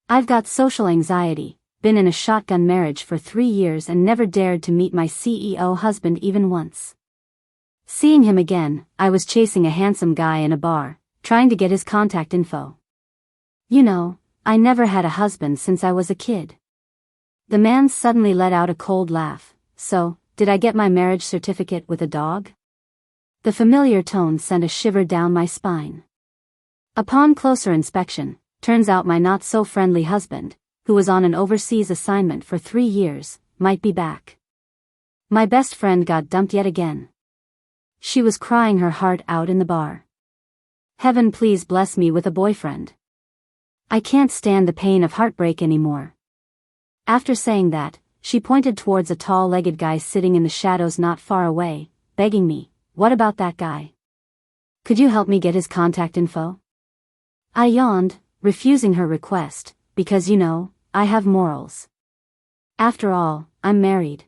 I've got social anxiety, been in a shotgun marriage for 3 years and never dared to meet my CEO husband even once. Seeing him again, I was chasing a handsome guy in a bar, trying to get his contact info. You know, I never had a husband since I was a kid. The man suddenly let out a cold laugh. So, did I get my marriage certificate with a dog? The familiar tone sent a shiver down my spine. Upon closer inspection, turns out my not-so-friendly husband, who was on an overseas assignment for 3 years, might be back. My best friend got dumped yet again. She was crying her heart out in the bar. Heaven please bless me with a boyfriend. I can't stand the pain of heartbreak anymore. After saying that, she pointed towards a tall-legged guy sitting in the shadows not far away, begging me, "What about that guy? Could you help me get his contact info?" I yawned, refusing her request, because I have morals. After all, I'm married.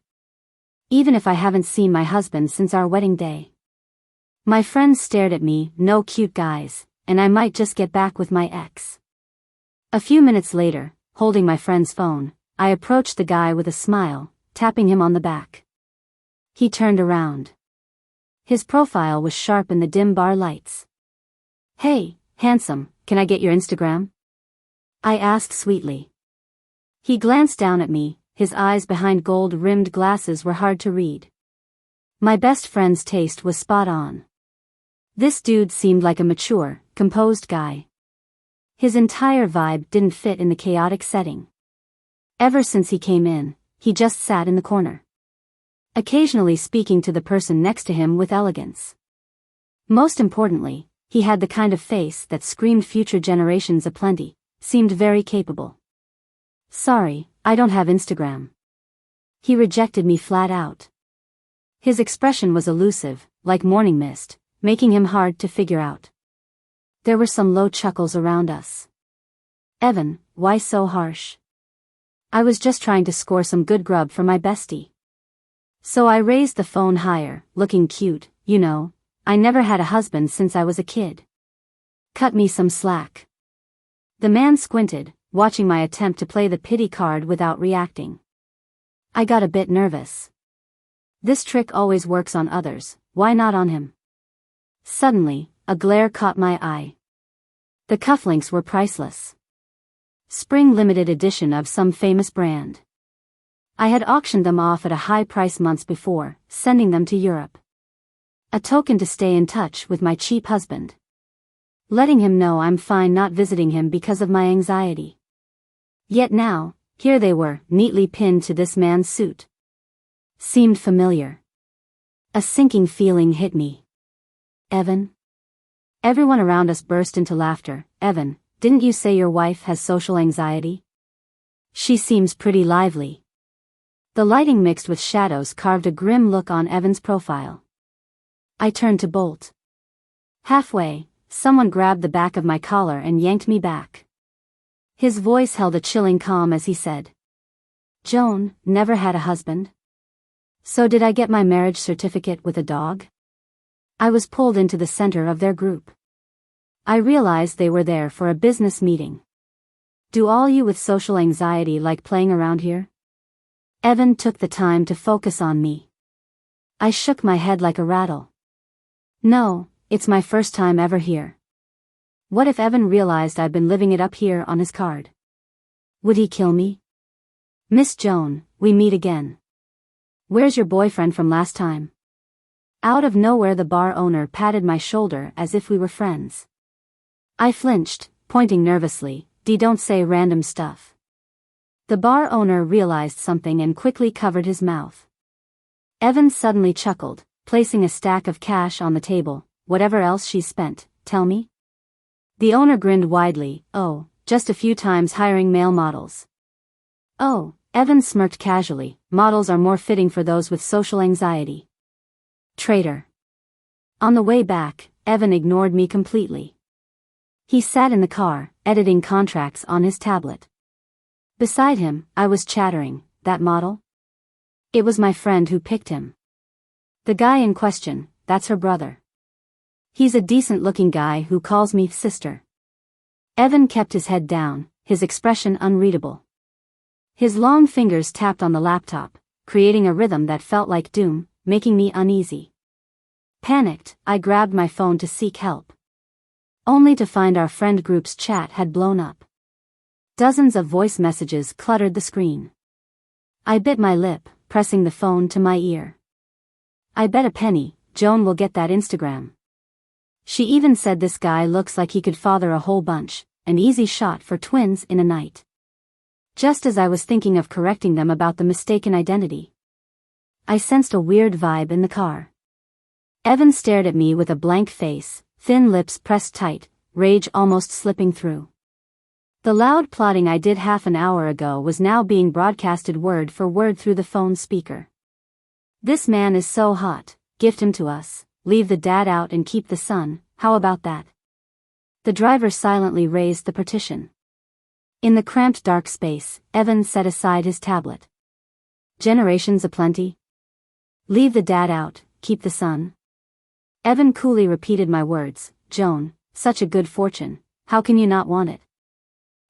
Even if I haven't seen my husband since our wedding day. My friends stared at me, no cute guys, and I might just get back with my ex. A few minutes later, holding my friend's phone, I approached the guy with a smile, tapping him on the back. He turned around. His profile was sharp in the dim bar lights. "Hey, handsome, can I get your Instagram?" I asked sweetly. He glanced down at me, his eyes behind gold-rimmed glasses were hard to read. My best friend's taste was spot on. This dude seemed like a mature, composed guy. His entire vibe didn't fit in the chaotic setting. Ever since he came in, he just sat in the corner, occasionally speaking to the person next to him with elegance. Most importantly, he had the kind of face that screamed future generations aplenty, seemed very capable. "Sorry, I don't have Instagram." He rejected me flat out. His expression was elusive, like morning mist, making him hard to figure out. There were some low chuckles around us. "Evan, why so harsh?" I was just trying to score some good grub for my bestie. So I raised the phone higher, looking cute, I never had a husband since I was a kid. Cut me some slack. The man squinted, watching my attempt to play the pity card without reacting. I got a bit nervous. This trick always works on others, why not on him? Suddenly, a glare caught my eye. The cufflinks were priceless. Spring limited edition of some famous brand. I had auctioned them off at a high price months before, sending them to Europe. A token to stay in touch with my cheap husband. Letting him know I'm fine not visiting him because of my anxiety. Yet now, here they were, neatly pinned to this man's suit. Seemed familiar. A sinking feeling hit me. "Evan?" Everyone around us burst into laughter. "Evan, didn't you say your wife has social anxiety? She seems pretty lively." The lighting mixed with shadows carved a grim look on Evan's profile. I turned to bolt. Halfway, someone grabbed the back of my collar and yanked me back. His voice held a chilling calm as he said, "Joan, never had a husband? So did I get my marriage certificate with a dog?" I was pulled into the center of their group. I realized they were there for a business meeting. "Do all you with social anxiety like playing around here?" Evan took the time to focus on me. I shook my head like a rattle. "No, it's my first time ever here." What if Evan realized I'd been living it up here on his card? Would he kill me? "Miss Joan, we meet again. Where's your boyfriend from last time?" Out of nowhere the bar owner patted my shoulder as if we were friends. I flinched, pointing nervously, Don't say random stuff." The bar owner realized something and quickly covered his mouth. Evan suddenly chuckled, placing a stack of cash on the table. "Whatever else she's spent, tell me?" The owner grinned widely. "Oh, just a few times hiring male models." "Oh," Evan smirked casually, "models are more fitting for those with social anxiety." Traitor. On the way back, Evan ignored me completely. He sat in the car, editing contracts on his tablet. Beside him, I was chattering. "That model? It was my friend who picked him. The guy in question, that's her brother. He's a decent-looking guy who calls me sister." Evan kept his head down, his expression unreadable. His long fingers tapped on the laptop, creating a rhythm that felt like doom, making me uneasy. Panicked, I grabbed my phone to seek help. Only to find our friend group's chat had blown up. Dozens of voice messages cluttered the screen. I bit my lip, pressing the phone to my ear. I bet a penny, Joan will get that Instagram. She even said this guy looks like he could father a whole bunch, an easy shot for twins in a night. Just as I was thinking of correcting them about the mistaken identity, I sensed a weird vibe in the car. Evan stared at me with a blank face, thin lips pressed tight, rage almost slipping through. The loud plotting I did half an hour ago was now being broadcasted word for word through the phone speaker. This man is so hot, gift him to us, leave the dad out and keep the son, how about that? The driver silently raised the partition. In the cramped dark space, Evan set aside his tablet. Generations aplenty? Leave the dad out, keep the son? Evan coolly repeated my words. Joan, such a good fortune, how can you not want it?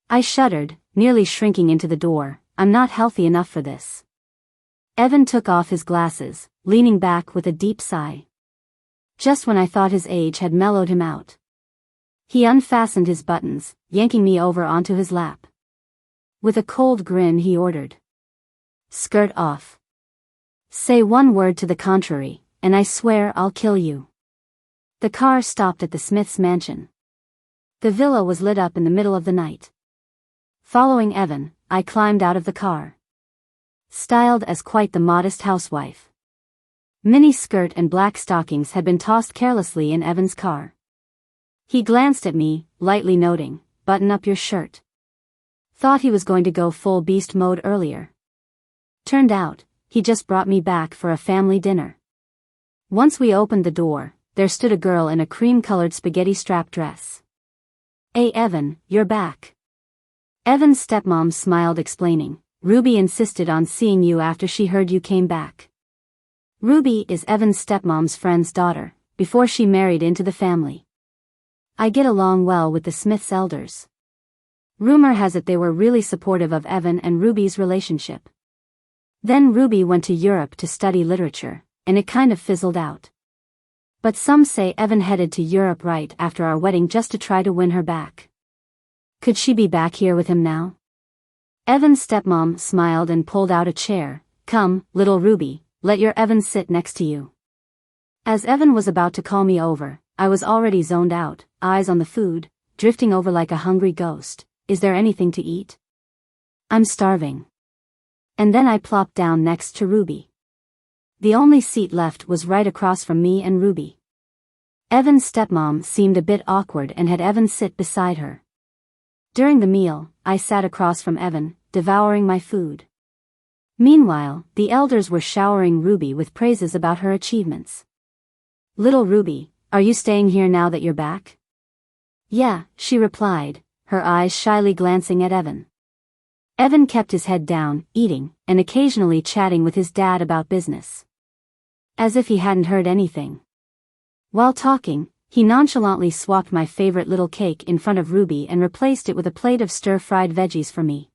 I shuddered, nearly shrinking into the door. I'm not healthy enough for this. Evan took off his glasses, leaning back with a deep sigh. Just when I thought his age had mellowed him out. He unfastened his buttons, yanking me over onto his lap. With a cold grin he ordered. Skirt off. Say one word to the contrary, and I swear I'll kill you. The car stopped at the Smiths' mansion. The villa was lit up in the middle of the night. Following Evan, I climbed out of the car. Styled as quite the modest housewife. Mini skirt and black stockings had been tossed carelessly in Evan's car. He glanced at me, lightly noting, button up your shirt. Thought he was going to go full beast mode earlier. Turned out, he just brought me back for a family dinner. Once we opened the door, there stood a girl in a cream-colored spaghetti strap dress. Hey Evan, you're back. Evan's stepmom smiled explaining, Ruby insisted on seeing you after she heard you came back. Ruby is Evan's stepmom's friend's daughter, before she married into the family. I get along well with the Smiths elders. Rumor has it they were really supportive of Evan and Ruby's relationship. Then Ruby went to Europe to study literature, and it kind of fizzled out. But some say Evan headed to Europe right after our wedding just to try to win her back. Could she be back here with him now? Evan's stepmom smiled and pulled out a chair. Come, little Ruby, let your Evan sit next to you. As Evan was about to call me over, I was already zoned out, eyes on the food, drifting over like a hungry ghost. Is there anything to eat? I'm starving. And then I plopped down next to Ruby. The only seat left was right across from me and Ruby. Evan's stepmom seemed a bit awkward and had Evan sit beside her. During the meal, I sat across from Evan, devouring my food. Meanwhile, the elders were showering Ruby with praises about her achievements. Little Ruby, are you staying here now that you're back? Yeah, she replied, her eyes shyly glancing at Evan. Evan kept his head down, eating, and occasionally chatting with his dad about business. As if he hadn't heard anything. While talking, he nonchalantly swapped my favorite little cake in front of Ruby and replaced it with a plate of stir-fried veggies for me.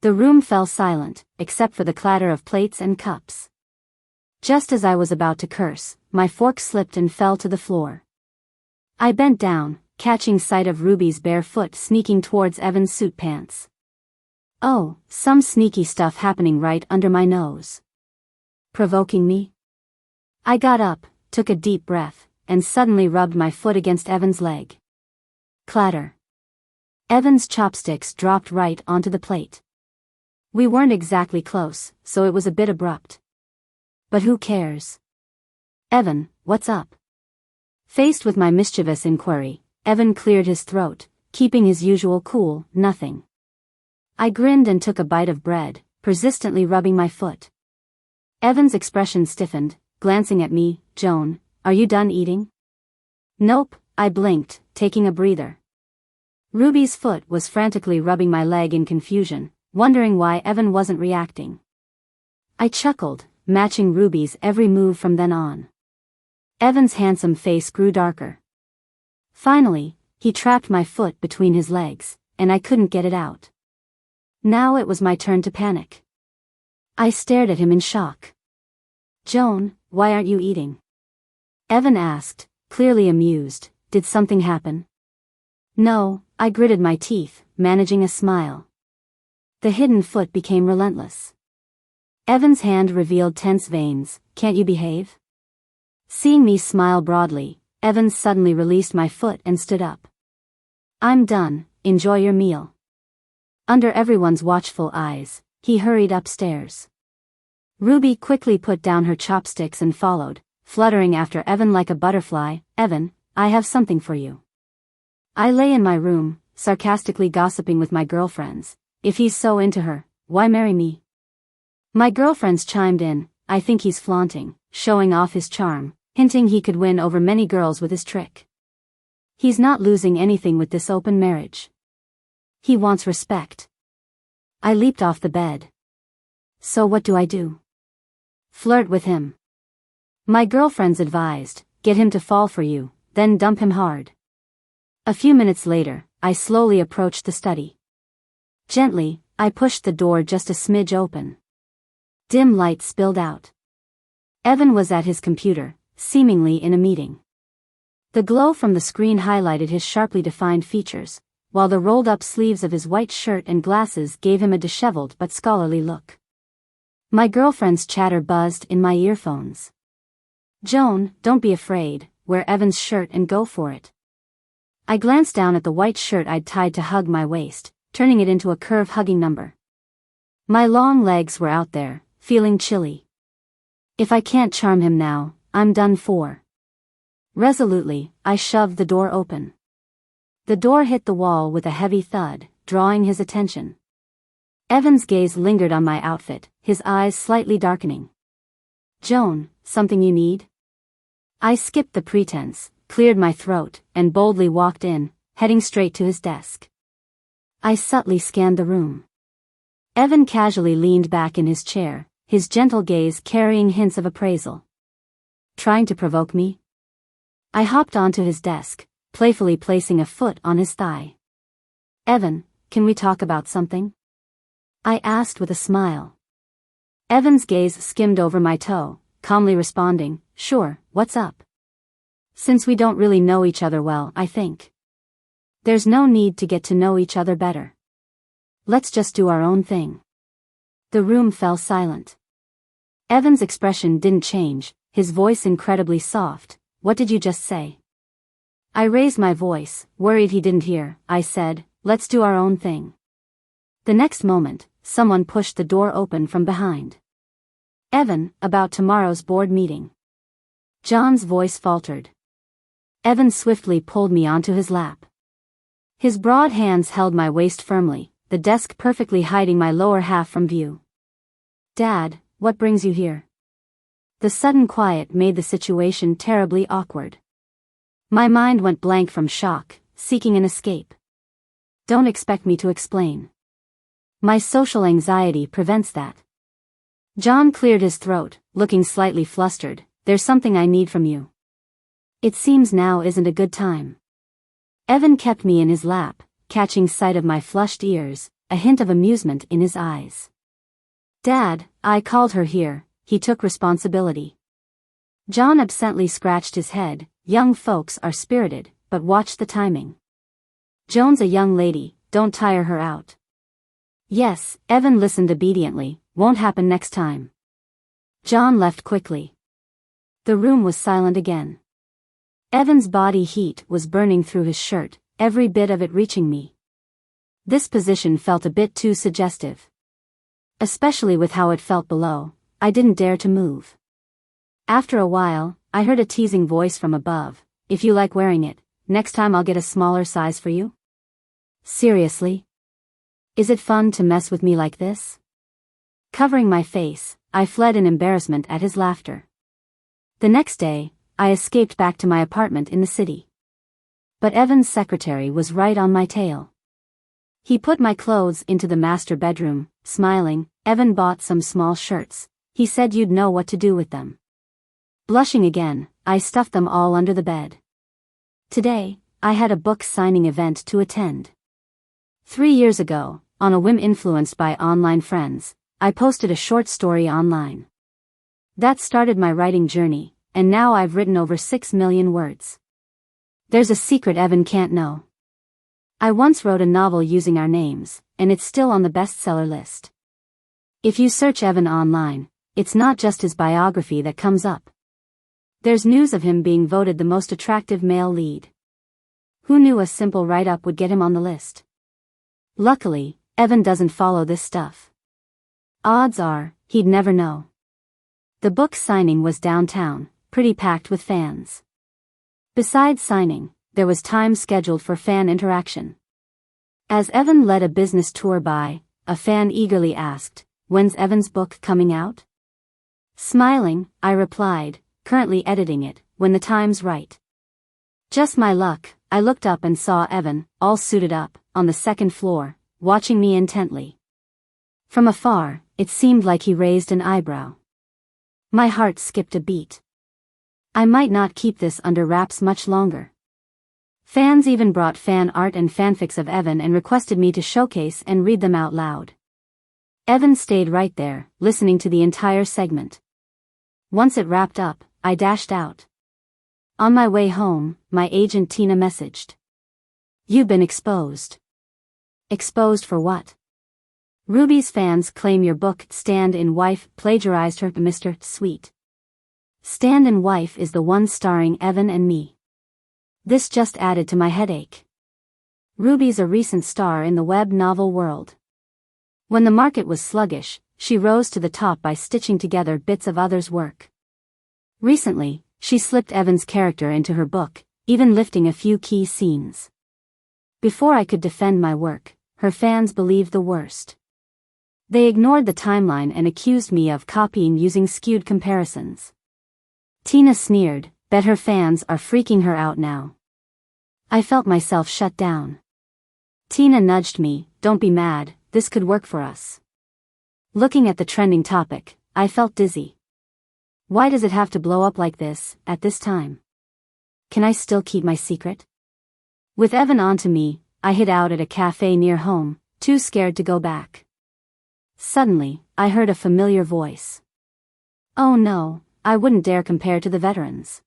The room fell silent, except for the clatter of plates and cups. Just as I was about to curse, my fork slipped and fell to the floor. I bent down, catching sight of Ruby's bare foot sneaking towards Evan's suit pants. Oh, some sneaky stuff happening right under my nose. Provoking me? I got up, took a deep breath, and suddenly rubbed my foot against Evan's leg. Clatter. Evan's chopsticks dropped right onto the plate. We weren't exactly close, so it was a bit abrupt. But who cares? Evan, what's up? Faced with my mischievous inquiry, Evan cleared his throat, keeping his usual cool, nothing. I grinned and took a bite of bread, persistently rubbing my foot. Evan's expression stiffened, glancing at me. Joan, are you done eating? Nope, I blinked, taking a breather. Ruby's foot was frantically rubbing my leg in confusion, wondering why Evan wasn't reacting. I chuckled, matching Ruby's every move from then on. Evan's handsome face grew darker. Finally, he trapped my foot between his legs, and I couldn't get it out. Now it was my turn to panic. I stared at him in shock. "Joan, why aren't you eating?" Evan asked, clearly amused. "Did something happen?" "No," I gritted my teeth, managing a smile. The hidden foot became relentless. Evan's hand revealed tense veins. "Can't you behave?" Seeing me smile broadly, Evan suddenly released my foot and stood up. "I'm done, enjoy your meal." Under everyone's watchful eyes, he hurried upstairs. Ruby quickly put down her chopsticks and followed, fluttering after Evan like a butterfly. "Evan, I have something for you." I lay in my room, sarcastically gossiping with my girlfriends. "If he's so into her, why marry me?" My girlfriends chimed in. "I think he's flaunting, showing off his charm, hinting he could win over many girls with his trick. He's not losing anything with this open marriage. He wants respect." I leaped off the bed. "So what do I do?" "Flirt with him." My girlfriends advised, "Get him to fall for you, then dump him hard." A few minutes later, I slowly approached the study. Gently, I pushed the door just a smidge open. Dim light spilled out. Evan was at his computer, seemingly in a meeting. The glow from the screen highlighted his sharply defined features, while the rolled-up sleeves of his white shirt and glasses gave him a disheveled but scholarly look. My girlfriend's chatter buzzed in my earphones. "Joan, don't be afraid, wear Evan's shirt and go for it." I glanced down at the white shirt I'd tied to hug my waist, turning it into a curve hugging number. My long legs were out there, feeling chilly. If I can't charm him now, I'm done for. Resolutely, I shoved the door open. The door hit the wall with a heavy thud, drawing his attention. Evan's gaze lingered on my outfit, his eyes slightly darkening. "Joan, something you need?" I skipped the pretense, cleared my throat, and boldly walked in, heading straight to his desk. I subtly scanned the room. Evan casually leaned back in his chair, his gentle gaze carrying hints of appraisal. Trying to provoke me? I hopped onto his desk, playfully placing a foot on his thigh. "Evan, can we talk about something?" I asked with a smile. Evan's gaze skimmed over my toe, calmly responding, "Sure, what's up?" "Since we don't really know each other well, I think there's no need to get to know each other better. Let's just do our own thing." The room fell silent. Evan's expression didn't change, his voice incredibly soft. "What did you just say?" I raised my voice, worried he didn't hear. I said, "Let's do our own thing." The next moment, someone pushed the door open from behind. "Evan, about tomorrow's board meeting." John's voice faltered. Evan swiftly pulled me onto his lap. His broad hands held my waist firmly, the desk perfectly hiding my lower half from view. "Dad, what brings you here?" The sudden quiet made the situation terribly awkward. My mind went blank from shock, seeking an escape. "Don't expect me to explain. My social anxiety prevents that." John cleared his throat, looking slightly flustered. "There's something I need from you." "It seems now isn't a good time." Evan kept me in his lap, catching sight of my flushed ears, a hint of amusement in his eyes. "Dad, I called her here." He took responsibility. John absently scratched his head. "Young folks are spirited, but watch the timing. Joan's a young lady, don't tire her out." "Yes," Evan listened obediently. "Won't happen next time." John left quickly. The room was silent again. Evan's body heat was burning through his shirt, every bit of it reaching me. This position felt a bit too suggestive. Especially with how it felt below, I didn't dare to move. After a while, I heard a teasing voice from above. "If you like wearing it, next time I'll get a smaller size for you." Seriously? Is it fun to mess with me like this? Covering my face, I fled in embarrassment at his laughter. The next day, I escaped back to my apartment in the city. But Evan's secretary was right on my tail. He put my clothes into the master bedroom, smiling. "Evan bought some small shirts. He said you'd know what to do with them." Blushing again, I stuffed them all under the bed. Today, I had a book signing event to attend. 3 years ago, on a whim influenced by online friends, I posted a short story online. That started my writing journey, and now I've written over 6 million words. There's a secret Evan can't know. I once wrote a novel using our names, and it's still on the bestseller list. If you search Evan online, it's not just his biography that comes up. There's news of him being voted the most attractive male lead. Who knew a simple write-up would get him on the list? Luckily, Evan doesn't follow this stuff. Odds are, he'd never know. The book signing was downtown, pretty packed with fans. Besides signing, there was time scheduled for fan interaction. As Evan led a business tour by, a fan eagerly asked, "When's Evan's book coming out?" Smiling, I replied, "Currently editing it, when the time's right." Just my luck, I looked up and saw Evan, all suited up, on the second floor, watching me intently. From afar, it seemed like he raised an eyebrow. My heart skipped a beat. I might not keep this under wraps much longer. Fans even brought fan art and fanfics of Evan and requested me to showcase and read them out loud. Evan stayed right there, listening to the entire segment. Once it wrapped up, I dashed out. On my way home, my agent Tina messaged. "You've been exposed." Exposed for what? "Ruby's fans claim your book Stand-in Wife plagiarized her Mr. Sweet. Stand-in Wife is the one starring Evan and me." This just added to my headache. Ruby's a recent star in the web novel world. When the market was sluggish, she rose to the top by stitching together bits of others' work. Recently, she slipped Evan's character into her book, even lifting a few key scenes. Before I could defend my work, her fans believed the worst. They ignored the timeline and accused me of copying using skewed comparisons. Tina sneered, "Bet her fans are freaking her out now." I felt myself shut down. Tina nudged me, "Don't be mad, this could work for us." Looking at the trending topic, I felt dizzy. Why does it have to blow up like this, at this time? Can I still keep my secret? With Evan on to me, I hid out at a cafe near home, too scared to go back. Suddenly, I heard a familiar voice. Oh no, I wouldn't dare compare to the veterans.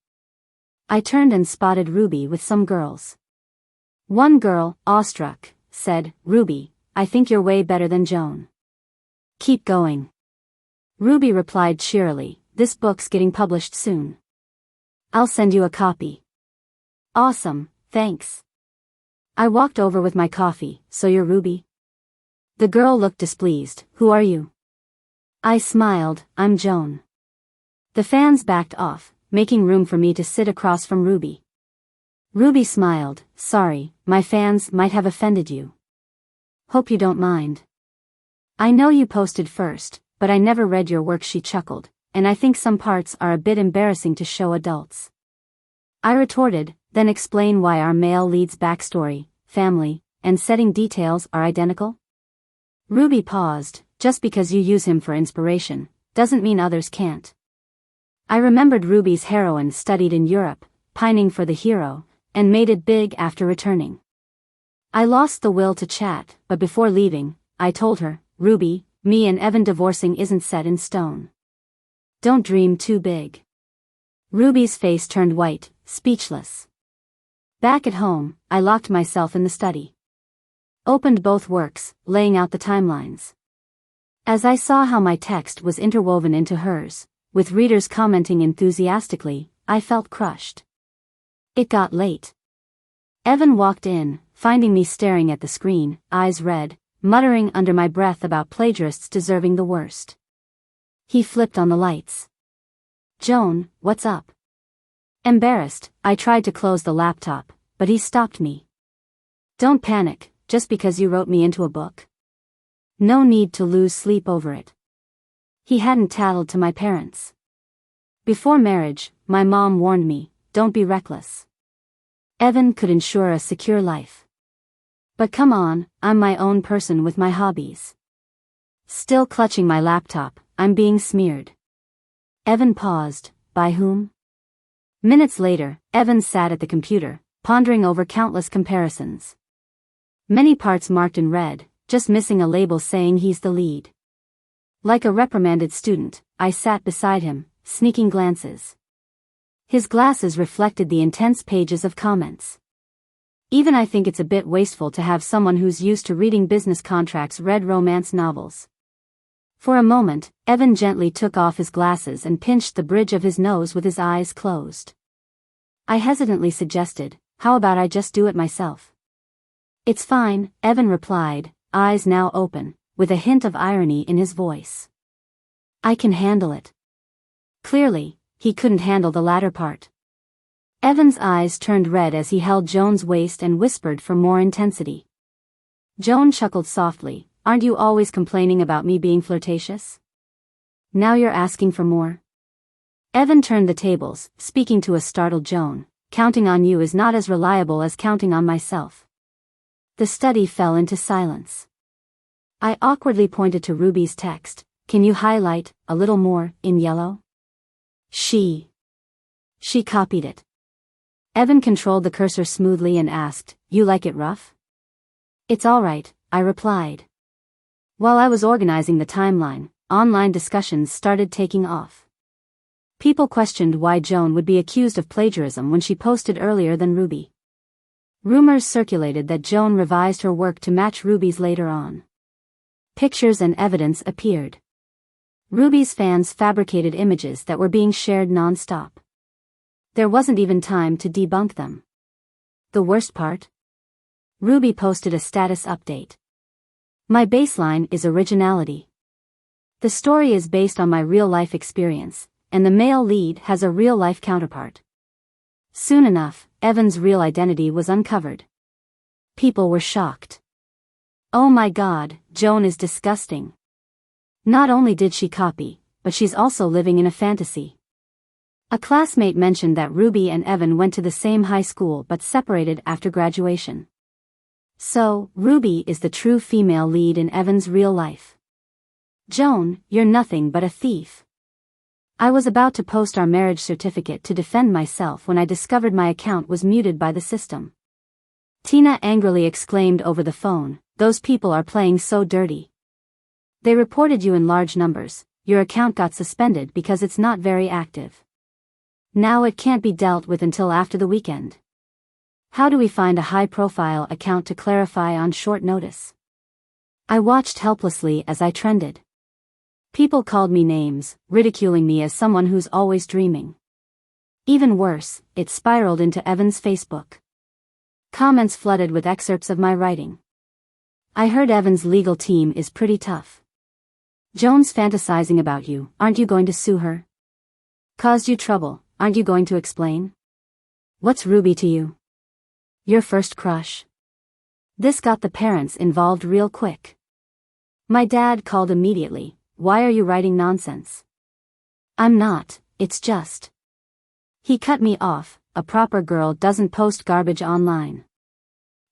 I turned and spotted Ruby with some girls. One girl, awestruck, said, "Ruby, I think you're way better than Joan." "Keep going." Ruby replied cheerily, "This book's getting published soon. I'll send you a copy." "Awesome, thanks." I walked over with my coffee. "So you're Ruby?" The girl looked displeased. "Who are you?" I smiled, "I'm Joan." The fans backed off, making room for me to sit across from Ruby. Ruby smiled, "Sorry, my fans might have offended you. Hope you don't mind. I know you posted first, but I never read your work," she chuckled, "and I think some parts are a bit embarrassing to show adults." I retorted, "Then explain why our male lead's backstory, family, and setting details are identical?" Ruby paused. "Just because you use him for inspiration, doesn't mean others can't." I remembered Ruby's heroine studied in Europe, pining for the hero, and made it big after returning. I lost the will to chat, but before leaving, I told her, "Ruby, me and Evan divorcing isn't set in stone. Don't dream too big." Ruby's face turned white, speechless. Back at home, I locked myself in the study. Opened both works, laying out the timelines. As I saw how my text was interwoven into hers, with readers commenting enthusiastically, I felt crushed. It got late. Evan walked in, finding me staring at the screen, eyes red, muttering under my breath about plagiarists deserving the worst. He flipped on the lights. "Joan, what's up?" Embarrassed, I tried to close the laptop, but he stopped me. "Don't panic, just because you wrote me into a book. No need to lose sleep over it." He hadn't tattled to my parents. Before marriage, my mom warned me, "Don't be reckless. Evan could ensure a secure life." But come on, I'm my own person with my hobbies. Still clutching my laptop, I'm being smeared. Evan paused. By whom? Minutes later, Evan sat at the computer, pondering over countless comparisons. Many parts marked in red, just missing a label saying he's the lead. Like a reprimanded student, I sat beside him, sneaking glances. His glasses reflected the intense pages of comments. Even I think it's a bit wasteful to have someone who's used to reading business contracts read romance novels. For a moment, Evan gently took off his glasses and pinched the bridge of his nose with his eyes closed. I hesitantly suggested, how about I just do it myself? It's fine, Evan replied, eyes now open, with a hint of irony in his voice. I can handle it. Clearly, he couldn't handle the latter part. Evan's eyes turned red as he held Joan's waist and whispered for more intensity. Joan chuckled softly, aren't you always complaining about me being flirtatious? Now you're asking for more? Evan turned the tables, speaking to a startled Joan. Counting on you is not as reliable as counting on myself. The study fell into silence. I awkwardly pointed to Ruby's text. Can you highlight, a little more, in yellow? She copied it. Evan controlled the cursor smoothly and asked, you like it rough? It's all right, I replied. While I was organizing the timeline, online discussions started taking off. People questioned why Joan would be accused of plagiarism when she posted earlier than Ruby. Rumors circulated that Joan revised her work to match Ruby's later on. Pictures and evidence appeared. Ruby's fans fabricated images that were being shared non-stop. There wasn't even time to debunk them. The worst part? Ruby posted a status update. My baseline is originality. The story is based on my real-life experience, and the male lead has a real-life counterpart. Soon enough, Evan's real identity was uncovered. People were shocked. Oh my God, Joan is disgusting. Not only did she copy, but she's also living in a fantasy. A classmate mentioned that Ruby and Evan went to the same high school but separated after graduation. So, Ruby is the true female lead in Evan's real life. Joan, you're nothing but a thief. I was about to post our marriage certificate to defend myself when I discovered my account was muted by the system. Tina angrily exclaimed over the phone, those people are playing so dirty. They reported you in large numbers, your account got suspended because it's not very active. Now it can't be dealt with until after the weekend. How do we find a high-profile account to clarify on short notice? I watched helplessly as I trended. People called me names, ridiculing me as someone who's always dreaming. Even worse, it spiraled into Evan's Facebook. Comments flooded with excerpts of my writing. I heard Evan's legal team is pretty tough. Joan's fantasizing about you, aren't you going to sue her? Caused you trouble, aren't you going to explain? What's Ruby to you? Your first crush? This got the parents involved real quick. My dad called immediately. Why are you writing nonsense? I'm not, it's just. He cut me off, a proper girl doesn't post garbage online.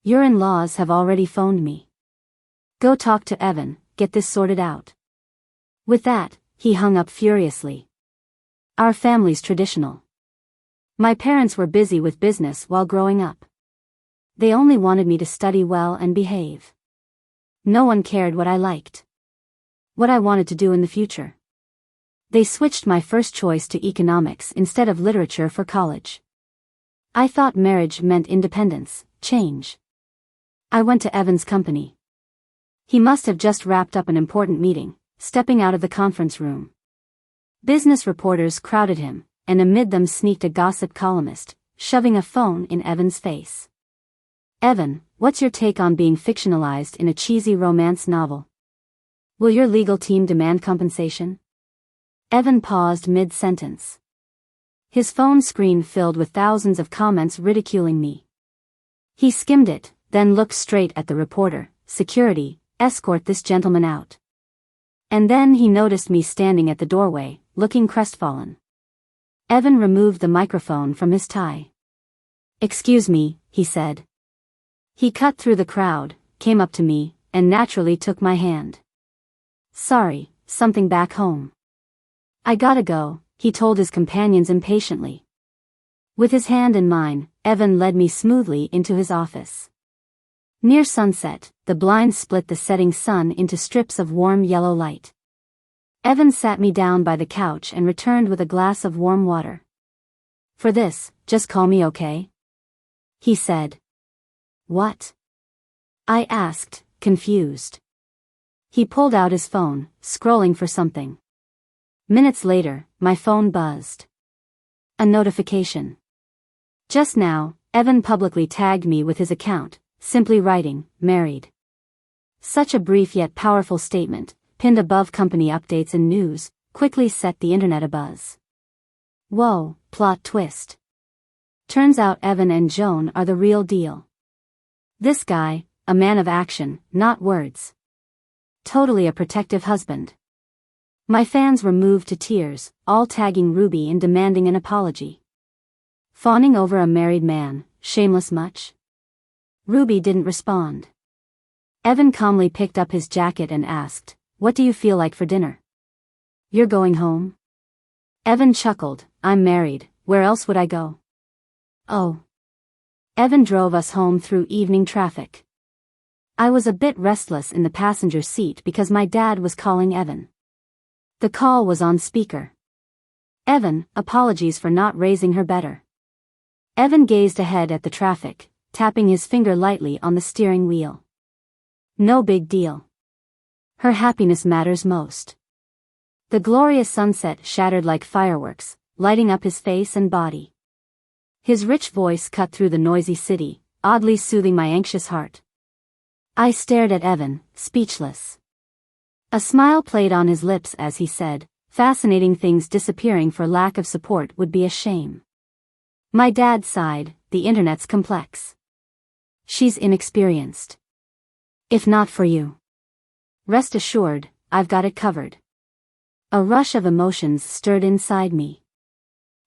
Your in-laws have already phoned me. Go talk to Evan, get this sorted out. With that, he hung up furiously. Our family's traditional. My parents were busy with business while growing up. They only wanted me to study well and behave. No one cared what I liked. What I wanted to do in the future. They switched my first choice to economics instead of literature for college. I thought marriage meant independence, change. I went to Evan's company. He must have just wrapped up an important meeting, stepping out of the conference room. Business reporters crowded him, and amid them sneaked a gossip columnist, shoving a phone in Evan's face. Evan, what's your take on being fictionalized in a cheesy romance novel? Will your legal team demand compensation? Evan paused mid-sentence. His phone screen filled with thousands of comments ridiculing me. He skimmed it, then looked straight at the reporter. Security, escort this gentleman out. And then he noticed me standing at the doorway, looking crestfallen. Evan removed the microphone from his tie. Excuse me, he said. He cut through the crowd, came up to me, and naturally took my hand. Sorry, something back home. I gotta go, he told his companions impatiently. With his hand in mine, Evan led me smoothly into his office. Near sunset, the blinds split the setting sun into strips of warm yellow light. Evan sat me down by the couch and returned with a glass of warm water. "For this, just call me, okay?" he said. "What?" I asked, confused. He pulled out his phone, scrolling for something. Minutes later, my phone buzzed. A notification. Just now, Evan publicly tagged me with his account, simply writing, "Married." Such a brief yet powerful statement, pinned above company updates and news, quickly set the internet abuzz. Whoa, plot twist. Turns out Evan and Joan are the real deal. This guy, a man of action, not words. Totally a protective husband. My fans were moved to tears, all tagging Ruby and demanding an apology. Fawning over a married man, shameless much? Ruby didn't respond. Evan calmly picked up his jacket and asked, "What do you feel like for dinner?" "You're going home?" Evan chuckled, "I'm married, where else would I go?" "Oh." Evan drove us home through evening traffic. I was a bit restless in the passenger seat because my dad was calling Evan. The call was on speaker. "Evan, apologies for not raising her better." Evan gazed ahead at the traffic, tapping his finger lightly on the steering wheel. "No big deal. Her happiness matters most." The glorious sunset shattered like fireworks, lighting up his face and body. His rich voice cut through the noisy city, oddly soothing my anxious heart. I stared at Evan, speechless. A smile played on his lips as he said, "Fascinating things disappearing for lack of support would be a shame." My dad sighed, "The internet's complex. She's inexperienced. If not for you. Rest assured, I've got it covered." A rush of emotions stirred inside me.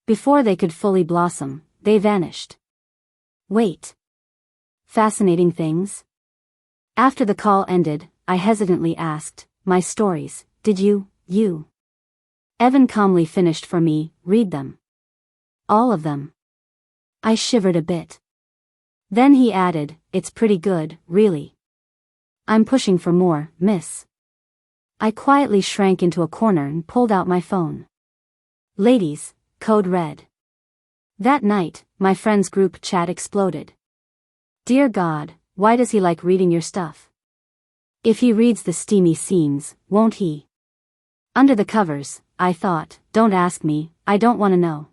Before they could fully blossom, they vanished. Wait. Fascinating things? After the call ended, I hesitantly asked, "My stories, did you?" Evan calmly finished for me, "Read them." "All of them." I shivered a bit. Then he added, "It's pretty good, really." "I'm pushing for more, miss." I quietly shrank into a corner and pulled out my phone. "Ladies, code red." That night, my friends' group chat exploded. "Dear God, why does he like reading your stuff? If he reads the steamy scenes, won't he?" Under the covers, I thought, "Don't ask me, I don't want to know."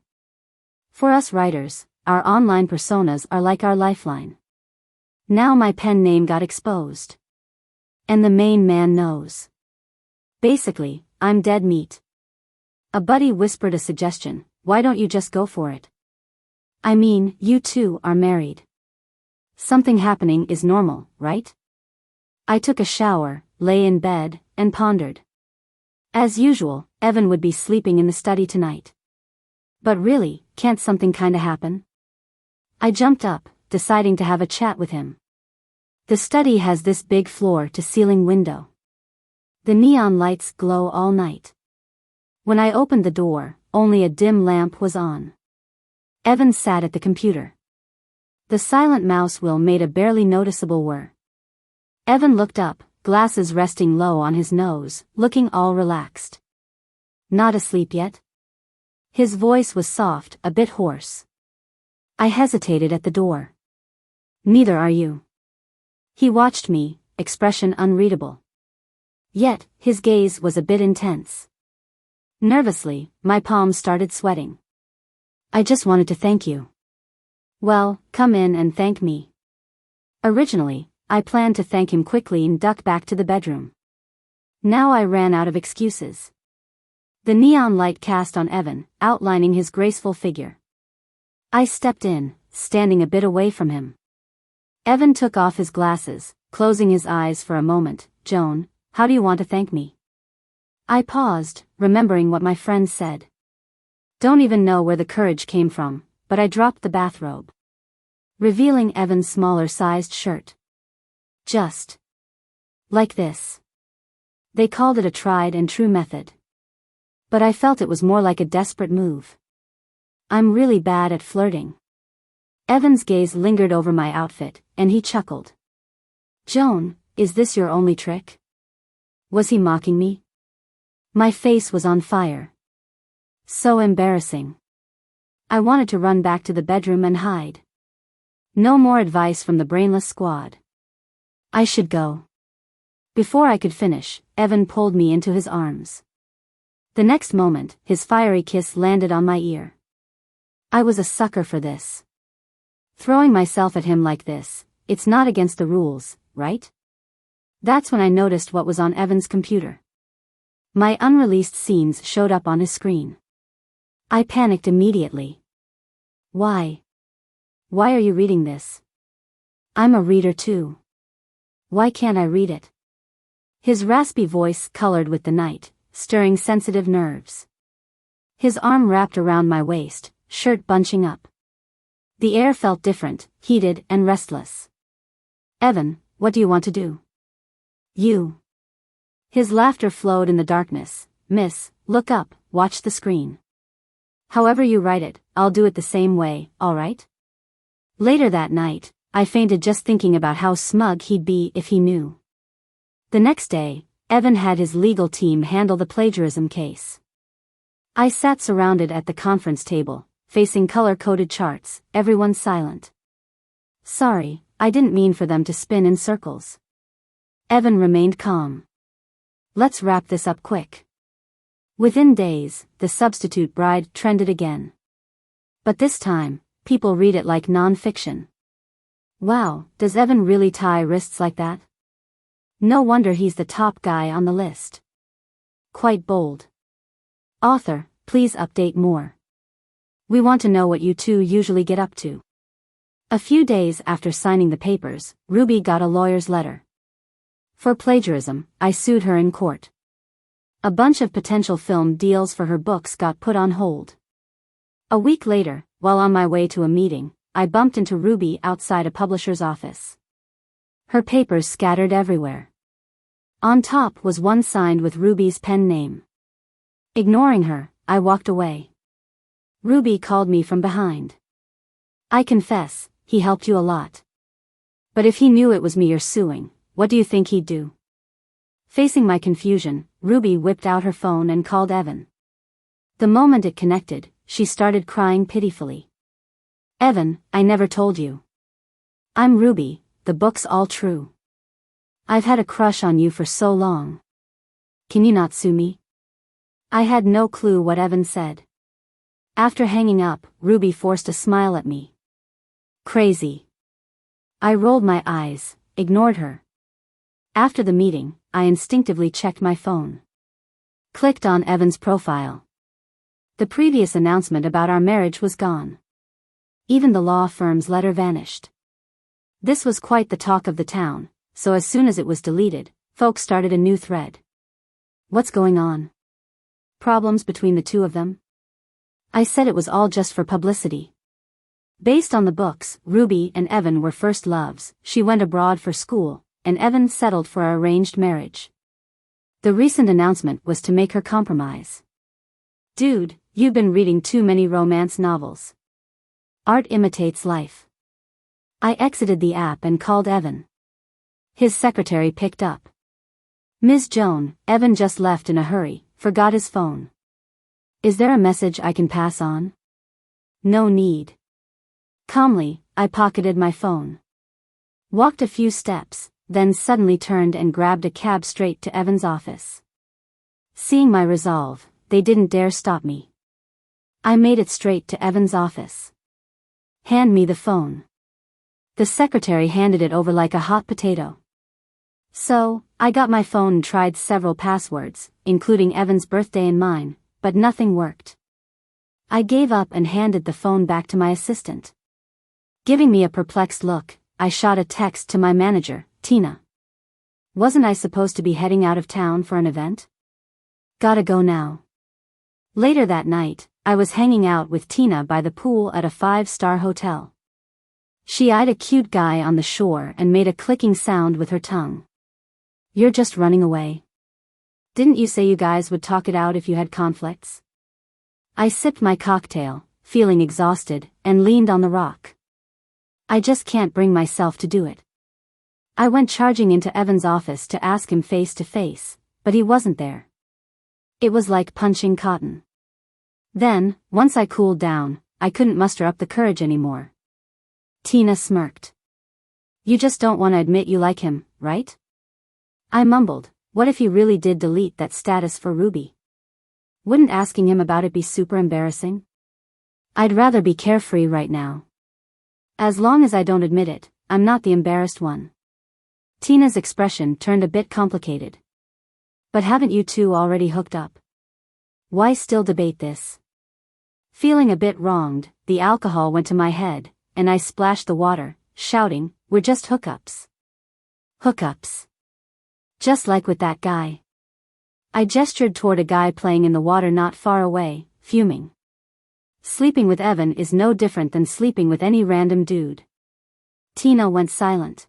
For us writers, our online personas are like our lifeline. Now my pen name got exposed. And the main man knows. Basically, I'm dead meat. A buddy whispered a suggestion, "Why don't you just go for it? I mean, you two are married. Something happening is normal, right?" I took a shower, lay in bed, and pondered. As usual, Evan would be sleeping in the study tonight. But really, can't something kinda happen? I jumped up, deciding to have a chat with him. The study has this big floor-to-ceiling window. The neon lights glow all night. When I opened the door, only a dim lamp was on. Evan sat at the computer. The silent mouse wheel made a barely noticeable whir. Evan looked up, glasses resting low on his nose, looking all relaxed. "Not asleep yet?" His voice was soft, a bit hoarse. I hesitated at the door. "Neither are you." He watched me, expression unreadable. Yet, his gaze was a bit intense. Nervously, my palms started sweating. "I just wanted to thank you." "Well, come in and thank me." Originally, I planned to thank him quickly and duck back to the bedroom. Now I ran out of excuses. The neon light cast on Evan, outlining his graceful figure. I stepped in, standing a bit away from him. Evan took off his glasses, closing his eyes for a moment. "Joan, how do you want to thank me?" I paused, remembering what my friend said. Don't even know where the courage came from, but I dropped the bathrobe, revealing Evan's smaller-sized shirt. Just like this. They called it a tried-and-true method. But I felt it was more like a desperate move. I'm really bad at flirting. Evan's gaze lingered over my outfit, and he chuckled. Joan, is this your only trick? Was he mocking me? My face was on fire. So embarrassing. I wanted to run back to the bedroom and hide. No more advice from the brainless squad. I should go. Before I could finish, Evan pulled me into his arms. The next moment, his fiery kiss landed on my ear. I was a sucker for this. Throwing myself at him like this, it's not against the rules, right? That's when I noticed what was on Evan's computer. My unreleased scenes showed up on his screen. I panicked immediately. Why? Why are you reading this? I'm a reader too. Why can't I read it? His raspy voice colored with the night, stirring sensitive nerves. His arm wrapped around my waist, shirt bunching up. The air felt different, heated and restless. Evan, what do you want to do? You. His laughter flowed in the darkness. Miss, look up, watch the screen. However you write it, I'll do it the same way, alright? Later that night, I fainted just thinking about how smug he'd be if he knew. The next day, Evan had his legal team handle the plagiarism case. I sat surrounded at the conference table, facing color-coded charts, everyone silent. Sorry, I didn't mean for them to spin in circles. Evan remained calm. Let's wrap this up quick. Within days, The Substitute Bride trended again. But this time, people read it like non-fiction. Wow, does Evan really tie wrists like that? No wonder he's the top guy on the list. Quite bold. Author, please update more. We want to know what you two usually get up to. A few days after signing the papers, Ruby got a lawyer's letter. For plagiarism, I sued her in court. A bunch of potential film deals for her books got put on hold. A week later, while on my way to a meeting, I bumped into Ruby outside a publisher's office. Her papers scattered everywhere. On top was one signed with Ruby's pen name. Ignoring her, I walked away. Ruby called me from behind. I confess, he helped you a lot. But if he knew it was me you're suing, what do you think he'd do? Facing my confusion, Ruby whipped out her phone and called Evan. The moment it connected, she started crying pitifully. Evan, I never told you. I'm Ruby, the book's all true. I've had a crush on you for so long. Can you not sue me? I had no clue what Evan said. After hanging up, Ruby forced a smile at me. Crazy. I rolled my eyes, ignored her. After the meeting, I instinctively checked my phone. Clicked on Evan's profile. The previous announcement about our marriage was gone. Even the law firm's letter vanished. This was quite the talk of the town, so as soon as it was deleted, folks started a new thread. What's going on? Problems between the two of them? I said it was all just for publicity. Based on the books, Ruby and Evan were first loves. She went abroad for school, and Evan settled for an arranged marriage. The recent announcement was to make her compromise. Dude, you've been reading too many romance novels. Art imitates life. I exited the app and called Evan. His secretary picked up. Ms. Joan, Evan just left in a hurry, forgot his phone. Is there a message I can pass on? No need. Calmly, I pocketed my phone. Walked a few steps, then suddenly turned and grabbed a cab straight to Evan's office. Seeing my resolve, they didn't dare stop me. I made it straight to Evan's office. Hand me the phone. The secretary handed it over like a hot potato. So, I got my phone and tried several passwords, including Evan's birthday and mine, but nothing worked. I gave up and handed the phone back to my assistant. Giving me a perplexed look, I shot a text to my manager, Tina. Wasn't I supposed to be heading out of town for an event? Gotta go now. Later that night, I was hanging out with Tina by the pool at a 5-star hotel. She eyed a cute guy on the shore and made a clicking sound with her tongue. You're just running away. Didn't you say you guys would talk it out if you had conflicts? I sipped my cocktail, feeling exhausted, and leaned on the rock. I just can't bring myself to do it. I went charging into Evan's office to ask him face to face, but he wasn't there. It was like punching cotton. Then, once I cooled down, I couldn't muster up the courage anymore. Tina smirked. You just don't want to admit you like him, right? I mumbled, what if he really did delete that status for Ruby? Wouldn't asking him about it be super embarrassing? I'd rather be carefree right now. As long as I don't admit it, I'm not the embarrassed one. Tina's expression turned a bit complicated. But haven't you two already hooked up? Why still debate this? Feeling a bit wronged, the alcohol went to my head, and I splashed the water, shouting, we're just hookups. Hookups. Just like with that guy. I gestured toward a guy playing in the water not far away, fuming. Sleeping with Evan is no different than sleeping with any random dude. Tina went silent.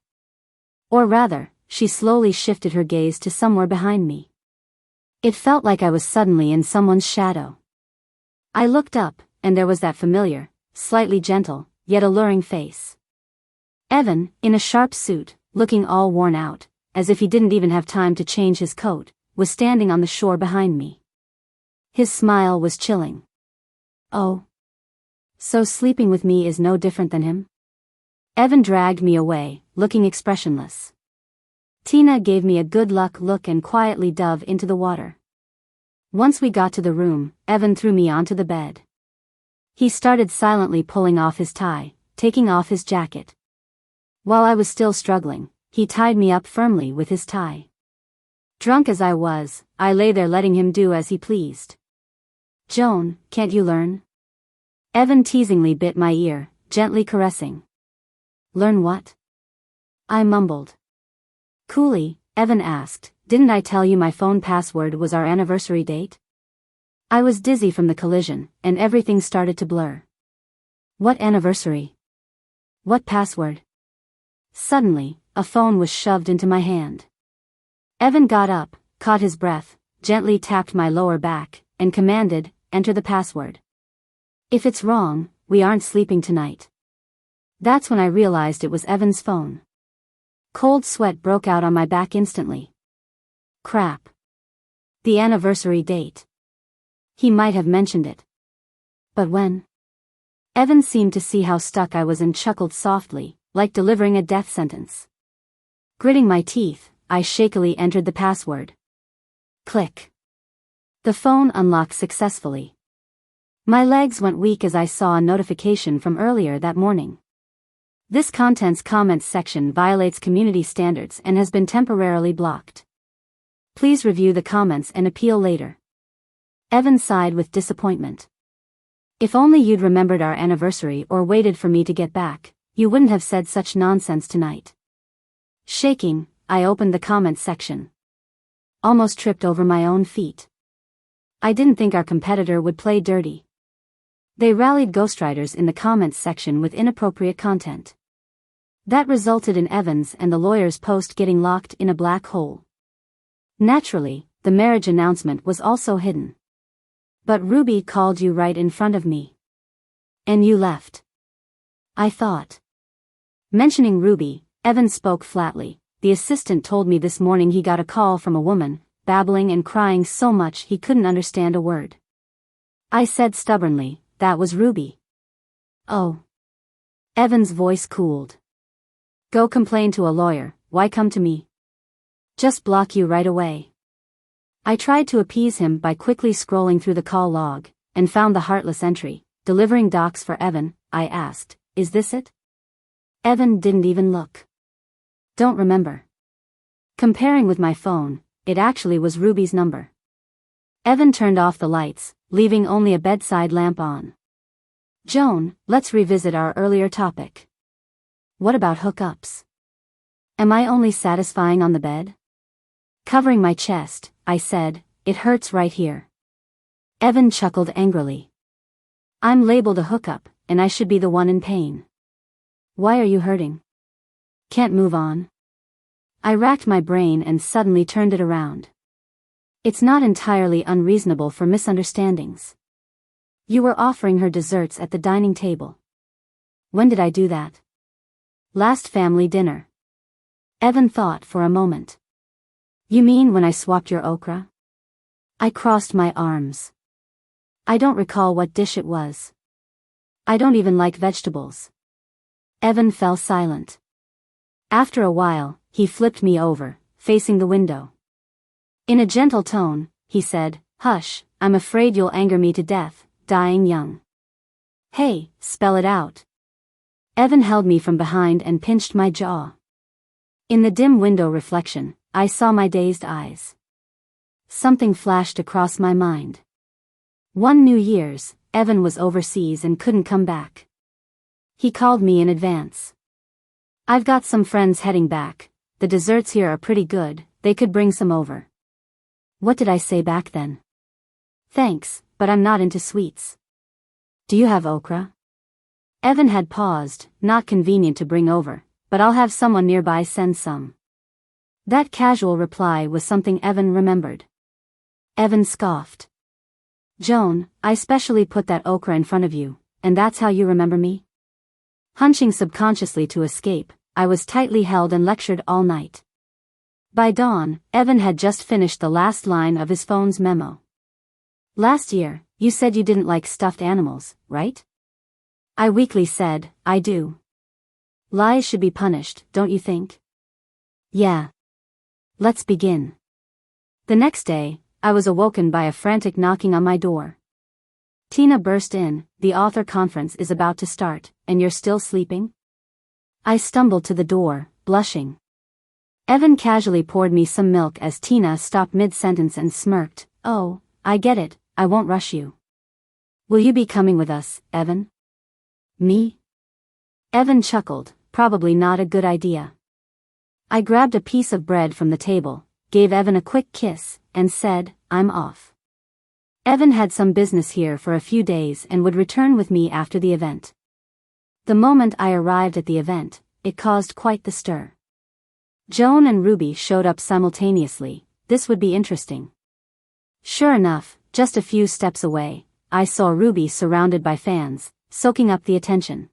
Or rather, she slowly shifted her gaze to somewhere behind me. It felt like I was suddenly in someone's shadow. I looked up, and there was that familiar, slightly gentle, yet alluring face. Evan, in a sharp suit, looking all worn out, as if he didn't even have time to change his coat, was standing on the shore behind me. His smile was chilling. Oh. So sleeping with me is no different than him? Evan dragged me away, looking expressionless. Tina gave me a good luck look and quietly dove into the water. Once we got to the room, Evan threw me onto the bed. He started silently pulling off his tie, taking off his jacket. While I was still struggling, he tied me up firmly with his tie. Drunk as I was, I lay there letting him do as he pleased. Joan, can't you learn? Evan teasingly bit my ear, gently caressing. Learn what? I mumbled. Coolly, Evan asked, didn't I tell you my phone password was our anniversary date? I was dizzy from the collision, and everything started to blur. What anniversary? What password? Suddenly, a phone was shoved into my hand. Evan got up, caught his breath, gently tapped my lower back, and commanded, enter the password. If it's wrong, we aren't sleeping tonight. That's when I realized it was Evan's phone. Cold sweat broke out on my back instantly. Crap. The anniversary date. He might have mentioned it. But when? Evan seemed to see how stuck I was and chuckled softly, like delivering a death sentence. Gritting my teeth, I shakily entered the password. Click. The phone unlocked successfully. My legs went weak as I saw a notification from earlier that morning. This content's comments section violates community standards and has been temporarily blocked. Please review the comments and appeal later. Evan sighed with disappointment. If only you'd remembered our anniversary or waited for me to get back, you wouldn't have said such nonsense tonight. Shaking, I opened the comments section. Almost tripped over my own feet. I didn't think our competitor would play dirty. They rallied ghostwriters in the comments section with inappropriate content. That resulted in Evans and the lawyer's post getting locked in a black hole. Naturally, the marriage announcement was also hidden. But Ruby called you right in front of me. And you left. I thought. Mentioning Ruby, Evans spoke flatly. The assistant told me this morning he got a call from a woman, babbling and crying so much he couldn't understand a word. I said stubbornly, that was Ruby. Oh. Evans' voice cooled. Go complain to a lawyer, why come to me? Just block you right away. I tried to appease him by quickly scrolling through the call log, and found the heartless entry, delivering docs for Evan. I asked, is this it? Evan didn't even look. Don't remember. Comparing with my phone, it actually was Ruby's number. Evan turned off the lights, leaving only a bedside lamp on. Joan, let's revisit our earlier topic. What about hookups? Am I only satisfying on the bed? Covering my chest, I said, it hurts right here. Evan chuckled angrily. I'm labeled a hookup, and I should be the one in pain. Why are you hurting? Can't move on? I racked my brain and suddenly turned it around. It's not entirely unreasonable for misunderstandings. You were offering her desserts at the dining table. When did I do that? Last family dinner. Evan thought for a moment. You mean when I swapped your okra? I crossed my arms. I don't recall what dish it was. I don't even like vegetables. Evan fell silent. After a while, he flipped me over, facing the window. In a gentle tone, he said, "Hush, I'm afraid you'll anger me to death, dying young." "Hey, spell it out." Evan held me from behind and pinched my jaw. In the dim window reflection, I saw my dazed eyes. Something flashed across my mind. One New Year's, Evan was overseas and couldn't come back. He called me in advance. "I've got some friends heading back. The desserts here are pretty good, they could bring some over." What did I say back then? "Thanks, but I'm not into sweets." "Do you have okra?" Evan had paused, not convenient to bring over, but I'll have someone nearby send some. That casual reply was something Evan remembered. Evan scoffed. "Joan, I specially put that okra in front of you, and that's how you remember me?" Hunching subconsciously to escape, I was tightly held and lectured all night. By dawn, Evan had just finished the last line of his phone's memo. "Last year, you said you didn't like stuffed animals, right?" I weakly said, "I do." "Lies should be punished, don't you think?" "Yeah. Let's begin." The next day, I was awoken by a frantic knocking on my door. Tina burst in, "The author conference is about to start, and you're still sleeping?" I stumbled to the door, blushing. Evan casually poured me some milk as Tina stopped mid-sentence and smirked. "Oh, I get it, I won't rush you." "Will you be coming with us, Evan?" "Me?" Evan chuckled, probably not a good idea. I grabbed a piece of bread from the table, gave Evan a quick kiss, and said, "I'm off." Evan had some business here for a few days and would return with me after the event. The moment I arrived at the event, it caused quite the stir. Joan and Ruby showed up simultaneously. This would be interesting. Sure enough, just a few steps away, I saw Ruby surrounded by fans, soaking up the attention.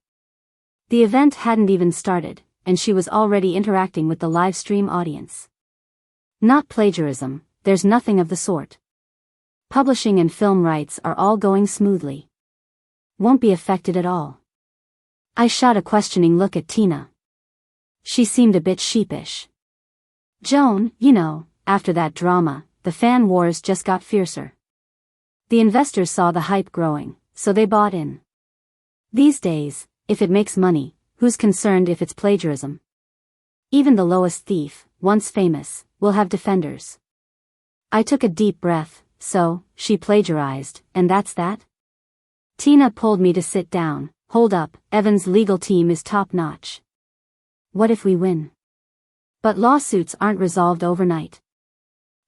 The event hadn't even started, and she was already interacting with the live stream audience. Not plagiarism, there's nothing of the sort. Publishing and film rights are all going smoothly. Won't be affected at all. I shot a questioning look at Tina. She seemed a bit sheepish. "Joan, you know, after that drama, the fan wars just got fiercer. The investors saw the hype growing, so they bought in. These days, if it makes money, who's concerned if it's plagiarism? Even the lowest thief, once famous, will have defenders." I took a deep breath. "So, she plagiarized, and that's that?" Tina pulled me to sit down. "Hold up, Evan's legal team is top-notch. What if we win?" "But lawsuits aren't resolved overnight.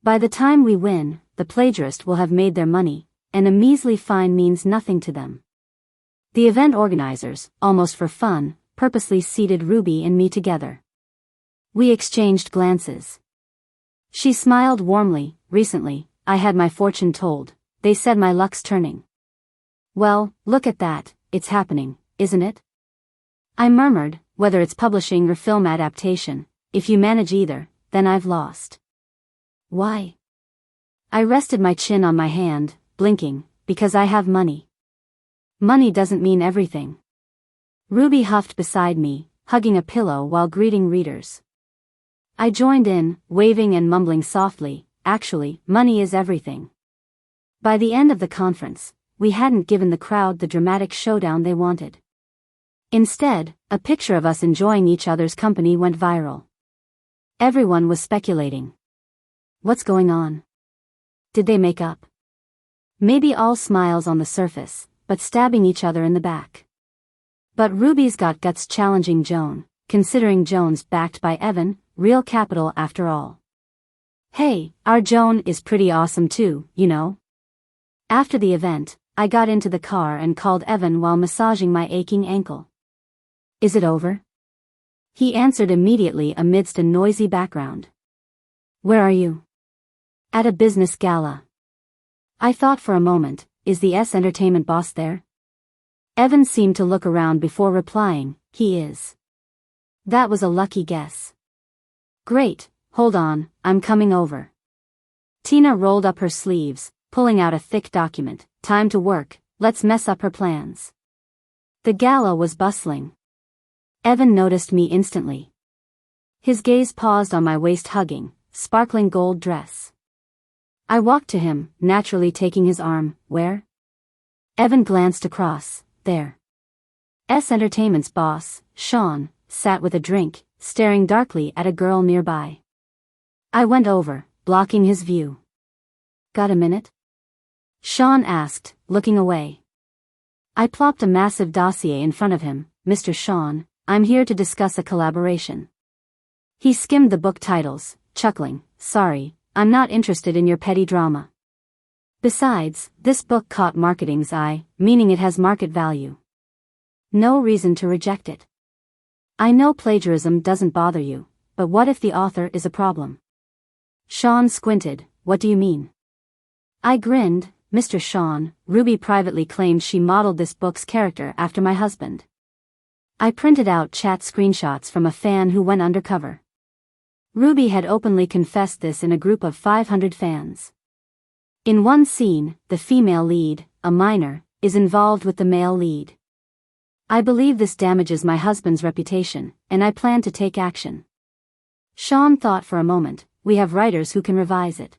By the time we win, the plagiarist will have made their money, and a measly fine means nothing to them." The event organizers, almost for fun, purposely seated Ruby and me together. We exchanged glances. She smiled warmly. "Recently, I had my fortune told. They said my luck's turning." "Well, look at that, it's happening, isn't it?" I murmured, "Whether it's publishing or film adaptation, if you manage either, then I've lost." "Why?" I rested my chin on my hand, blinking, "Because I have money." "Money doesn't mean everything." Ruby huffed beside me, hugging a pillow while greeting readers. I joined in, waving and mumbling softly, "Actually, money is everything." By the end of the conference, we hadn't given the crowd the dramatic showdown they wanted. Instead, a picture of us enjoying each other's company went viral. Everyone was speculating. What's going on? Did they make up? Maybe all smiles on the surface, but stabbing each other in the back. But Ruby's got guts challenging Joan, considering Joan's backed by Evan, real capital after all. "Hey, our Joan is pretty awesome too, you know." After the event, I got into the car and called Evan while massaging my aching ankle. "Is it over?" He answered immediately amidst a noisy background. "Where are you?" "At a business gala." I thought for a moment, is the entertainment boss there? Evan seemed to look around before replying, "He is." That was a lucky guess. Great, hold on, I'm coming over. Tina rolled up her sleeves, pulling out a thick document. Time to work, let's mess up her plans. The gala was bustling. Evan noticed me instantly. His gaze paused on my waist-hugging, sparkling gold dress. I walked to him, naturally taking his arm. Where? Evan glanced across. There. Entertainment's boss, Sean, sat with a drink, staring darkly at a girl nearby. I went over, blocking his view. Got a minute? Sean asked, looking away. I plopped a massive dossier in front of him. Mr. Sean, I'm here to discuss a collaboration. He skimmed the book titles, chuckling. Sorry, I'm not interested in your petty drama. Besides, this book caught marketing's eye, meaning it has market value. No reason to reject it. I know plagiarism doesn't bother you, but what if the author is a problem? Sean squinted. What do you mean? I grinned. Mr. Sean, Ruby privately claimed she modeled this book's character after my husband. I printed out chat screenshots from a fan who went undercover. Ruby had openly confessed this in a group of 500 fans. In one scene, the female lead, a minor, is involved with the male lead. I believe this damages my husband's reputation, and I plan to take action. Sean thought for a moment. We have writers who can revise it.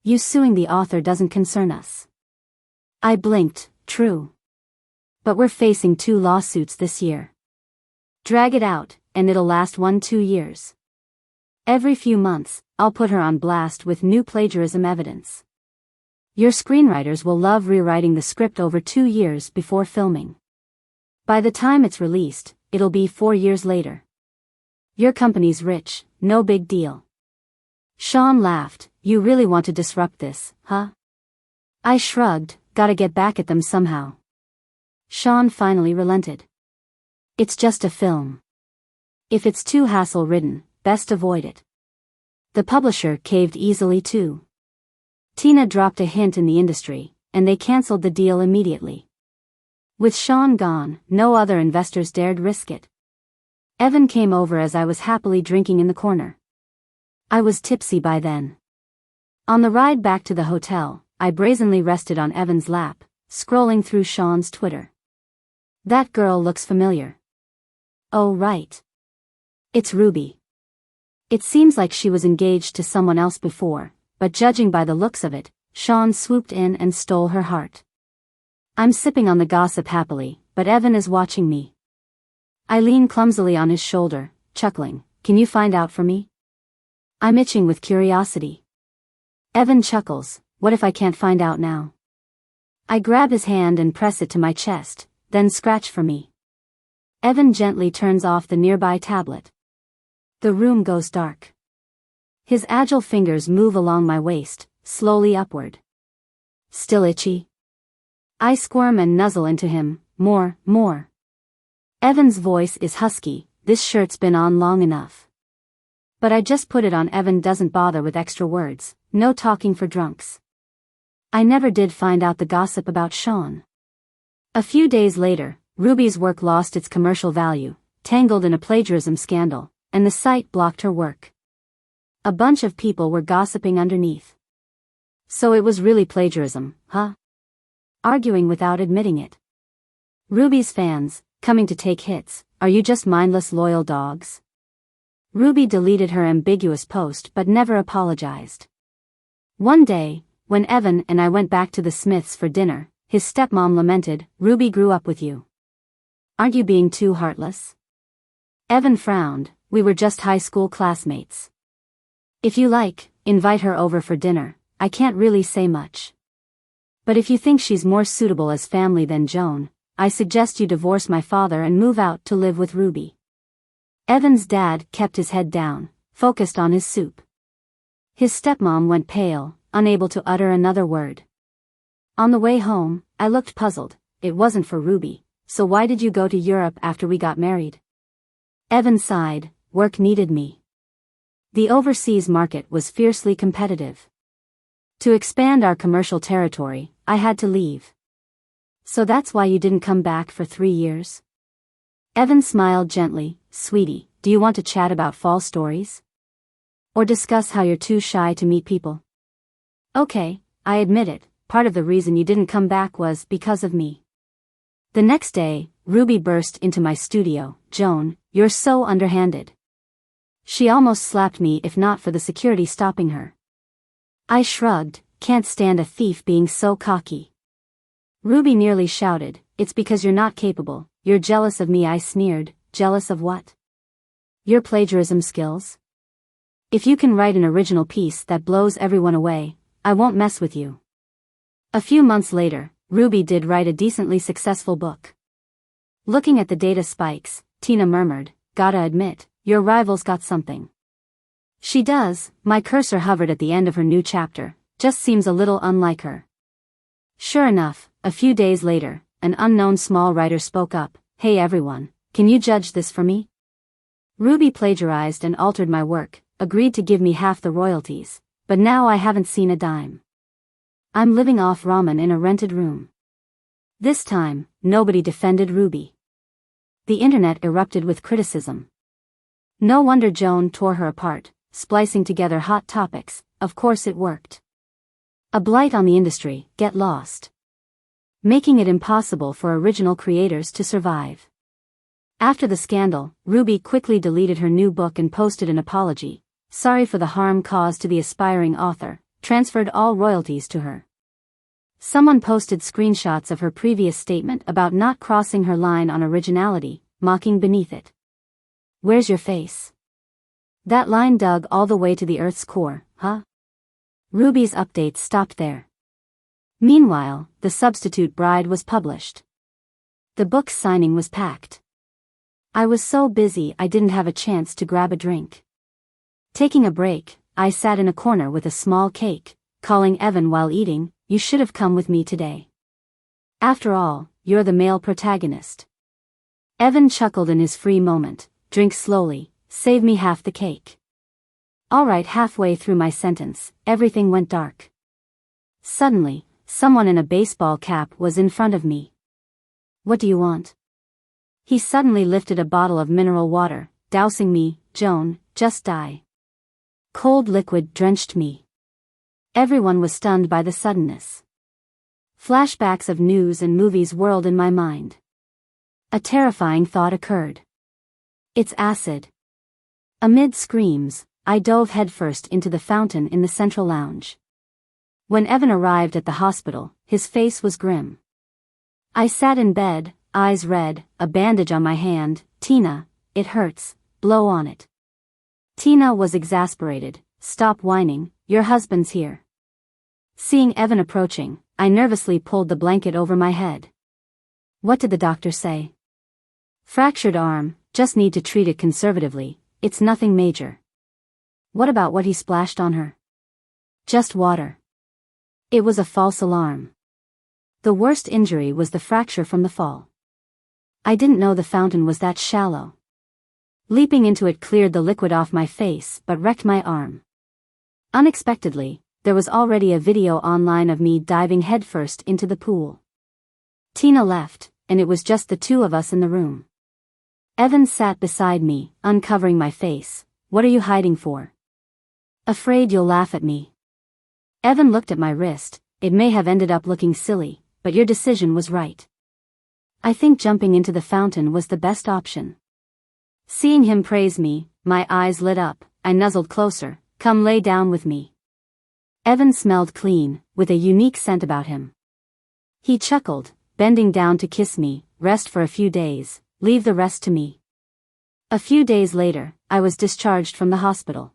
You suing the author doesn't concern us. I blinked. True. But we're facing 2 lawsuits this year. Drag it out, and it'll last 1-2 years. Every few months, I'll put her on blast with new plagiarism evidence. Your screenwriters will love rewriting the script over 2 years before filming. By the time it's released, it'll be 4 years later. Your company's rich, no big deal. Sean laughed. You really want to disrupt this, huh? I shrugged. Gotta get back at them somehow. Sean finally relented. It's just a film. If it's too hassle-ridden, best avoid it. The publisher caved easily too. Tina dropped a hint in the industry, and they cancelled the deal immediately. With Sean gone, no other investors dared risk it. Evan came over as I was happily drinking in the corner. I was tipsy by then. On the ride back to the hotel, I brazenly rested on Evan's lap, scrolling through Sean's Twitter. That girl looks familiar. Oh right. It's Ruby. It seems like she was engaged to someone else before, but judging by the looks of it, Sean swooped in and stole her heart. I'm sipping on the gossip happily, but Evan is watching me. I lean clumsily on his shoulder, chuckling. Can you find out for me? I'm itching with curiosity. Evan chuckles. What if I can't find out now? I grab his hand and press it to my chest, then scratch for me. Evan gently turns off the nearby tablet. The room goes dark. His agile fingers move along my waist, slowly upward. Still itchy? I squirm and nuzzle into him. More. Evan's voice is husky. This shirt's been on long enough. But I just put it on. Evan doesn't bother with extra words. No talking for drunks. I never did find out the gossip about Sean. A few days later, Ruby's work lost its commercial value, tangled in a plagiarism scandal, and the site blocked her work. A bunch of people were gossiping underneath. So it was really plagiarism, huh? Arguing without admitting it. Ruby's fans, coming to take hits. Are you just mindless loyal dogs? Ruby deleted her ambiguous post but never apologized. One day, when Evan and I went back to the Smiths for dinner, his stepmom lamented, Ruby grew up with you. Aren't you being too heartless? Evan frowned. We were just high school classmates. If you like, invite her over for dinner. I can't really say much. But if you think she's more suitable as family than Joan, I suggest you divorce my father and move out to live with Ruby. Evan's dad kept his head down, focused on his soup. His stepmom went pale, unable to utter another word. On the way home, I looked puzzled. It wasn't for Ruby, so why did you go to Europe after we got married? Evan sighed. Work needed me. The overseas market was fiercely competitive. To expand our commercial territory, I had to leave. So that's why you didn't come back for 3 years? Evan smiled gently. Sweetie, do you want to chat about fall stories? Or discuss how you're too shy to meet people? Okay, I admit it, part of the reason you didn't come back was because of me. The next day, Ruby burst into my studio. Joan, you're so underhanded. She almost slapped me if not for the security stopping her. I shrugged, can't stand a thief being so cocky. Ruby nearly shouted, it's because you're not capable, you're jealous of me. I sneered, jealous of what? Your plagiarism skills? If you can write an original piece that blows everyone away, I won't mess with you. A few months later, Ruby did write a decently successful book. Looking at the data spikes, Tina murmured, gotta admit, your rival's got something. She does, my cursor hovered at the end of her new chapter, just seems a little unlike her. Sure enough, a few days later, an unknown small writer spoke up, hey everyone, can you judge this for me? Ruby plagiarized and altered my work, agreed to give me half the royalties, but now I haven't seen a dime. I'm living off ramen in a rented room. This time, nobody defended Ruby. The internet erupted with criticism. No wonder Joan tore her apart, splicing together hot topics. Of course it worked. A blight on the industry, get lost. Making it impossible for original creators to survive. After the scandal, Ruby quickly deleted her new book and posted an apology. Sorry for the harm caused to the aspiring author, transferred all royalties to her. Someone posted screenshots of her previous statement about not crossing her line on originality, mocking beneath it. Where's your face? That line dug all the way to the Earth's core, huh? Ruby's update stopped there. Meanwhile, The Substitute Bride was published. The book's signing was packed. I was so busy I didn't have a chance to grab a drink. Taking a break, I sat in a corner with a small cake, calling Evan while eating, you should have come with me today. After all, you're the male protagonist. Evan chuckled in his free moment, drink slowly, save me half the cake. Alright, halfway through my sentence, everything went dark. Suddenly, someone in a baseball cap was in front of me. What do you want? He suddenly lifted a bottle of mineral water, dousing me, Joan, just die. Cold liquid drenched me. Everyone was stunned by the suddenness. Flashbacks of news and movies whirled in my mind. A terrifying thought occurred. It's acid. Amid screams, I dove headfirst into the fountain in the central lounge. When Evan arrived at the hospital, his face was grim. I sat in bed, eyes red, a bandage on my hand. Tina, it hurts, blow on it. Tina was exasperated, stop whining, your husband's here. Seeing Evan approaching, I nervously pulled the blanket over my head. What did the doctor say? Fractured arm, just need to treat it conservatively, it's nothing major. What about what he splashed on her? Just water. It was a false alarm. The worst injury was the fracture from the fall. I didn't know the fountain was that shallow. Leaping into it cleared the liquid off my face but wrecked my arm. Unexpectedly, there was already a video online of me diving headfirst into the pool. Tina left, and it was just the two of us in the room. Evan sat beside me, uncovering my face. What are you hiding for? Afraid you'll laugh at me. Evan looked at my wrist. It may have ended up looking silly, but your decision was right. I think jumping into the fountain was the best option. Seeing him praise me, my eyes lit up. I nuzzled closer. Come lay down with me. Evan smelled clean, with a unique scent about him. He chuckled, bending down to kiss me. Rest for a few days, leave the rest to me. A few days later, I was discharged from the hospital.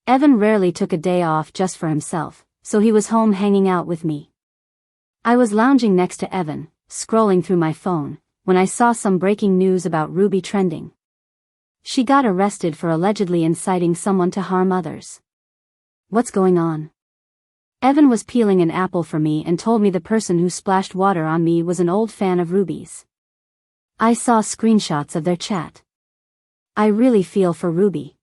Evan rarely took a day off just for himself, so he was home hanging out with me. I was lounging next to Evan, scrolling through my phone, when I saw some breaking news about Ruby trending. She got arrested for allegedly inciting someone to harm others. What's going on? Evan was peeling an apple for me and told me the person who splashed water on me was an old fan of Ruby's. I saw screenshots of their chat. I really feel for Ruby.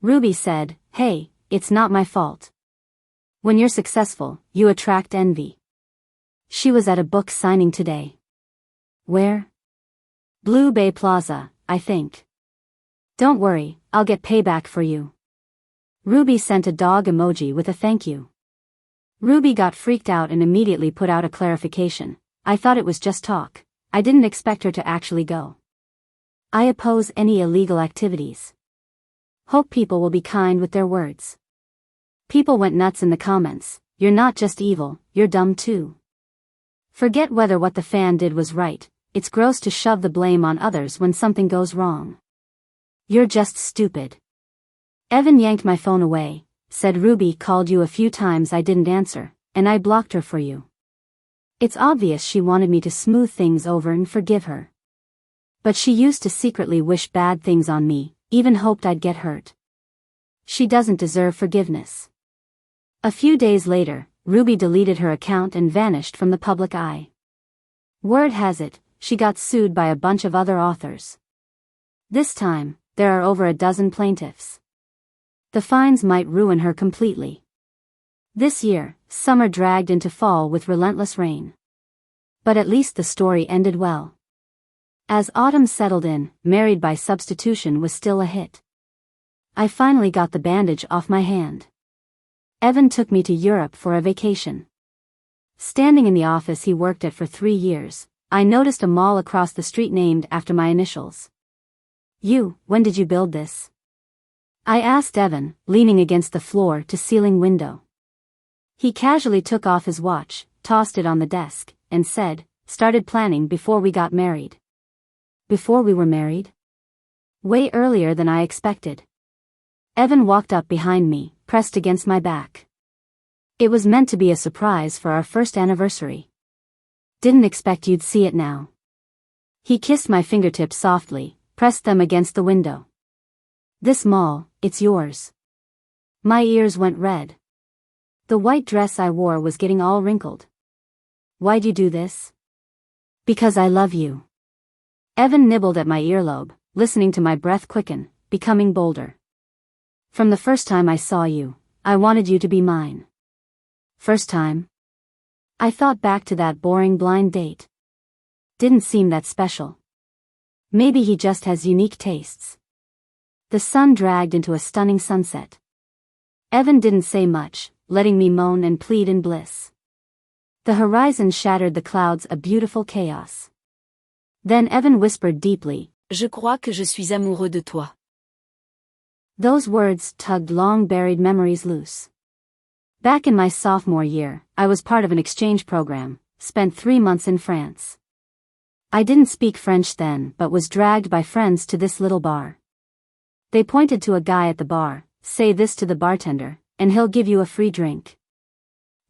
Ruby said, hey, it's not my fault. When you're successful, you attract envy. She was at a book signing today. Where? Blue Bay Plaza, I think. Don't worry, I'll get payback for you. Ruby sent a dog emoji with a thank you. Ruby got freaked out and immediately put out a clarification. I thought it was just talk. I didn't expect her to actually go. I oppose any illegal activities. Hope people will be kind with their words. People went nuts in the comments. You're not just evil, you're dumb too. Forget whether what the fan did was right. It's gross to shove the blame on others when something goes wrong. You're just stupid. Evan yanked my phone away, said Ruby called you a few times. I didn't answer, and I blocked her for you. It's obvious she wanted me to smooth things over and forgive her. But she used to secretly wish bad things on me, even hoped I'd get hurt. She doesn't deserve forgiveness. A few days later, Ruby deleted her account and vanished from the public eye. Word has it, she got sued by a bunch of other authors. This time, there are over a dozen plaintiffs. The fines might ruin her completely. This year, summer dragged into fall with relentless rain. But at least the story ended well. As autumn settled in, Married by Substitution was still a hit. I finally got the bandage off my hand. Evan took me to Europe for a vacation. Standing in the office he worked at for 3 years, I noticed a mall across the street named after my initials. When did you build this? I asked Evan, leaning against the floor-to-ceiling window. He casually took off his watch, tossed it on the desk, and said, started planning before we got married. Before we were married? Way earlier than I expected. Evan walked up behind me, pressed against my back. It was meant to be a surprise for our first anniversary. Didn't expect you'd see it now. He kissed my fingertips softly, pressed them against the window. This mall, it's yours. My ears went red. The white dress I wore was getting all wrinkled. Why'd you do this? Because I love you. Evan nibbled at my earlobe, listening to my breath quicken, becoming bolder. From the first time I saw you, I wanted you to be mine. First time? I thought back to that boring blind date. Didn't seem that special. Maybe he just has unique tastes. The sun dragged into a stunning sunset. Evan didn't say much, letting me moan and plead in bliss. The horizon shattered the clouds, a beautiful chaos. Then Evan whispered deeply, Je crois que je suis amoureux de toi. Those words tugged long-buried memories loose. Back in my sophomore year, I was part of an exchange program, spent 3 months in France. I didn't speak French then but was dragged by friends to this little bar. They pointed to a guy at the bar, say this to the bartender, and he'll give you a free drink.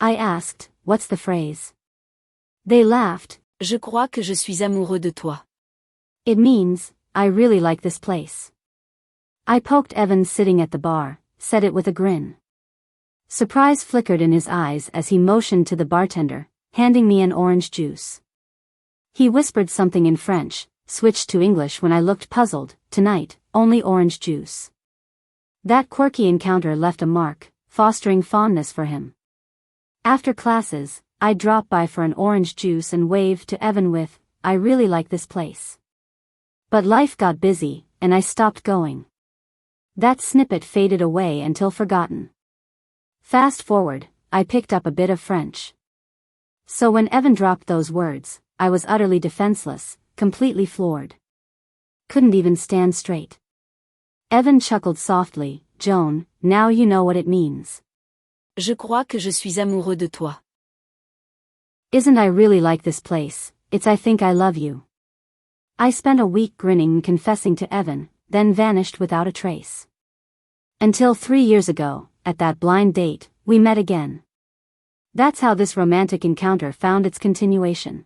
I asked, what's the phrase? They laughed, Je crois que je suis amoureux de toi. It means, I really like this place. I poked Evan sitting at the bar, said it with a grin. Surprise flickered in his eyes as he motioned to the bartender, handing me an orange juice. He whispered something in French, switched to English when I looked puzzled. Tonight, only orange juice. That quirky encounter left a mark, fostering fondness for him. After classes, I dropped by for an orange juice and waved to Evan with, I really like this place. But life got busy, and I stopped going. That snippet faded away until forgotten. Fast forward, I picked up a bit of French. So when Evan dropped those words, I was utterly defenseless, completely floored. Couldn't even stand straight. Evan chuckled softly, Joan, now you know what it means. Je crois que je suis amoureux de toi. Isn't I really like this place, it's I think I love you. I spent a week grinning and confessing to Evan, then vanished without a trace. Until 3 years ago, at that blind date, we met again. That's how this romantic encounter found its continuation.